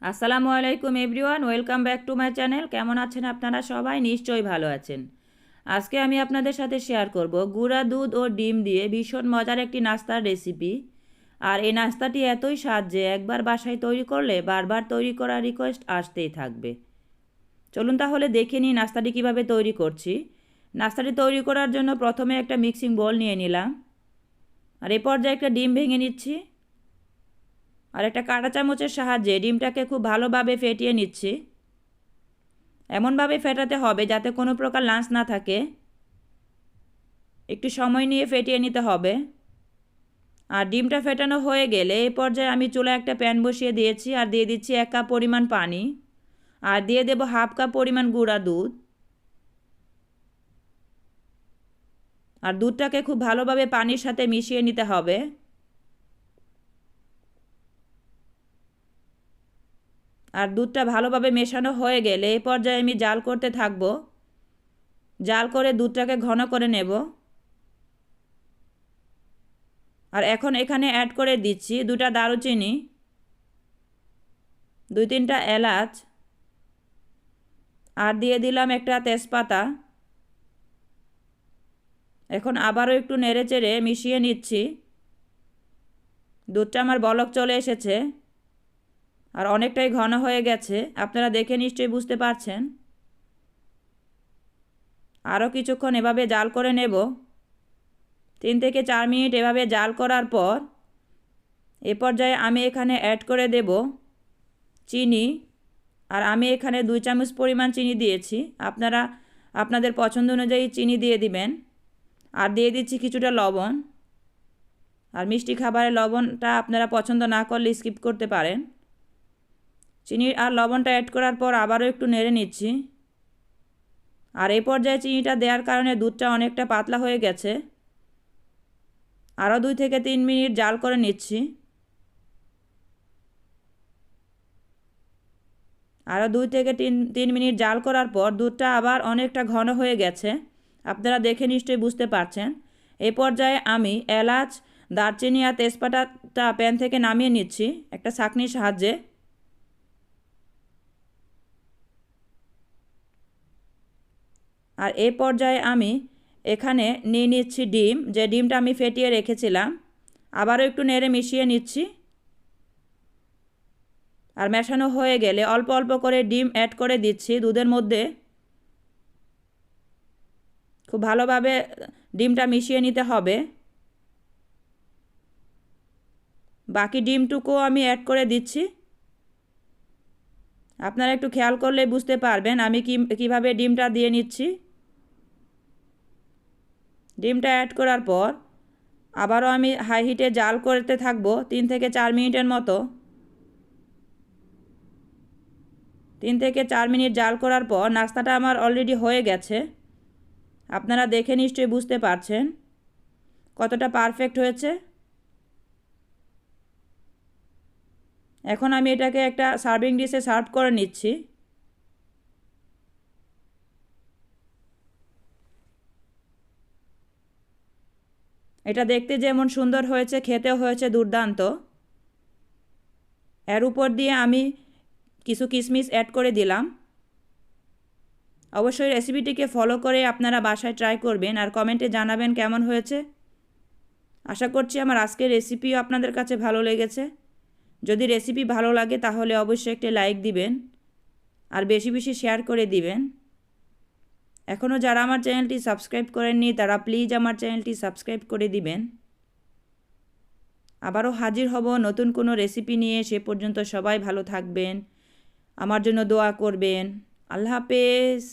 আসসালামু আলাইকুম everyone, welcome back to my channel. কেমন আছেন আপনারা সবাই? নিশ্চয়ই ভালো আছেন। আজকে আমি আপনাদের সাথে শেয়ার করব গুঁড়া দুধ ও ডিম দিয়ে ভীষণ মজার একটি নাস্তার রেসিপি। আর এই নাস্তাটি এতই স্বাদ যে একবার বাসায় তৈরি করলে বারবার তৈরি করার রিকোয়েস্ট আসতেই থাকবে। চলুন তাহলে দেখে নিই নাস্তাটি কিভাবে তৈরি করছি। নাস্তাটি তৈরি করার জন্য প্রথমে একটা মিক্সিং বোল নিয়ে নিলাম, আর এ পর্যায়ে একটা ডিম ভেঙে নিচ্ছি, আর একটা কাঁটা চামচের সাহায্যে ডিমটাকে খুব ভালোভাবে ফেটিয়ে নিচ্ছি। এমনভাবে ফেটাতে হবে যাতে কোনো প্রকার লাঞ্চ না থাকে। একটু সময় নিয়ে ফেটিয়ে নিতে হবে। আর ডিমটা ফেটানো হয়ে গেলে এই পর্যায়ে আমি চুলায় একটা প্যান বসিয়ে দিয়েছি, আর দিয়ে দিচ্ছি 1 কাপ পরিমাণ পানি, আর দিয়ে দেব হাফ কাপ পরিমাণ গুঁড়া দুধ। আর দুধটাকে খুব ভালোভাবে পানির সাথে মিশিয়ে নিতে হবে। আর দুধটা ভালোভাবে মেশানো হয়ে গেলে এই পর্যায়ে আমি জাল করতে থাকবো। জাল করে দুধটাকে ঘন করে নেব। আর এখন এখানে অ্যাড করে দিচ্ছি 2টা দারুচিনি, 2-3টা এলাচ, আর দিয়ে দিলাম একটা তেজপাতা। এখন আবারও একটু নেড়েচেড়ে মিশিয়ে নিচ্ছি। দুধটা আমার বলক চলে এসেছে, আর অনেকটাই ঘন হয়ে গেছে, আপনারা দেখে নিশ্চয়ই বুঝতে পারছেন। আরও কিছুক্ষণ এভাবে জাল করে নেব। 3 থেকে 4 মিনিট এভাবে জাল করার পর এ পর্যায়ে আমি এখানে অ্যাড করে দেব চিনি। আর আমি এখানে 2 চামচ পরিমাণ চিনি দিয়েছি, আপনারা আপনাদের পছন্দ অনুযায়ী চিনি দিয়ে দিবেন। আর দিয়ে দিচ্ছি কিছুটা লবণ। আর মিষ্টি খাবারের লবণটা আপনারা পছন্দ না করলে স্কিপ করতে পারেন। চিনি আর লবণটা অ্যাড করার পর আবারও একটু নেড়ে নিচ্ছি। আর এই পর্যায়ে চিনিটা দেওয়ার কারণে দুধটা অনেকটা পাতলা হয়ে গেছে। আরও 2 থেকে 3 মিনিট জাল করে নিচ্ছি। আরও 2 থেকে 3 মিনিট জাল করার পর দুধটা আবার অনেকটা ঘন হয়ে গেছে, আপনারা দেখে নিশ্চয়ই বুঝতে পারছেন। এই পর্যায়ে আমি এলাচ, দারচিনি আর তেজপাতাটা প্যান থেকে নামিয়ে নিচ্ছি একটা ছাঁকনির সাহায্যে। আর এই পর্যায়ে আমি এখানে নিয়ে নিচ্ছি ডিম, যে ডিমটা আমি ফেটিয়ে রেখেছিলাম। আবারও একটু নেড়ে মিশিয়ে নিচ্ছি। আর মেশানো হয়ে গেলে অল্প অল্প করে ডিম অ্যাড করে দিচ্ছি দুধের মধ্যে। খুব ভালোভাবে ডিমটা মিশিয়ে নিতে হবে। বাকি ডিমটুকুও আমি অ্যাড করে দিচ্ছি। আপনারা একটু খেয়াল করলে বুঝতে পারবেন আমি কিভাবে ডিমটা দিয়ে নিচ্ছি। ডিমটা অ্যাড করার পর আবারও আমি হাই হিটে জাল করতে থাকবো 3 থেকে 4 মিনিটের মতো। 3 থেকে 4 মিনিট জাল করার পর নাস্তাটা আমার অলরেডি হয়ে গেছে, আপনারা দেখে নিশ্চয়ই বুঝতে পারছেন কতটা পারফেক্ট হয়েছে। এখন আমি এটাকে একটা সার্ভিং ডিশে সার্ভ করে নিচ্ছি। এটা দেখতে যেমন সুন্দর হয়েছে, খেতেও হয়েছে দুর্দান্ত। এর উপর দিয়ে আমি কিছু কিশমিশ অ্যাড করে দিলাম। অবশ্যই রেসিপিটিকে ফলো করে আপনারা বাসায় ট্রাই করবেন আর কমেন্টে জানাবেন কেমন হয়েছে। আশা করছি আমার আজকের রেসিপিও আপনাদের কাছে ভালো লেগেছে। যদি রেসিপি ভালো লাগে তাহলে অবশ্যই একটি লাইক দিবেন, আর বেশি বেশি শেয়ার করে দিবেন। এখনও যারা আমার চ্যানেলটি সাবস্ক্রাইব করেননি তারা প্লিজ আমার চ্যানেলটি সাবস্ক্রাইব করে দিবেন। আবারও হাজির হব নতুন কোনো রেসিপি নিয়ে। সে পর্যন্ত সবাই ভালো থাকবেন, আমার জন্য দোয়া করবেন। আল্লাহ হাফেজ।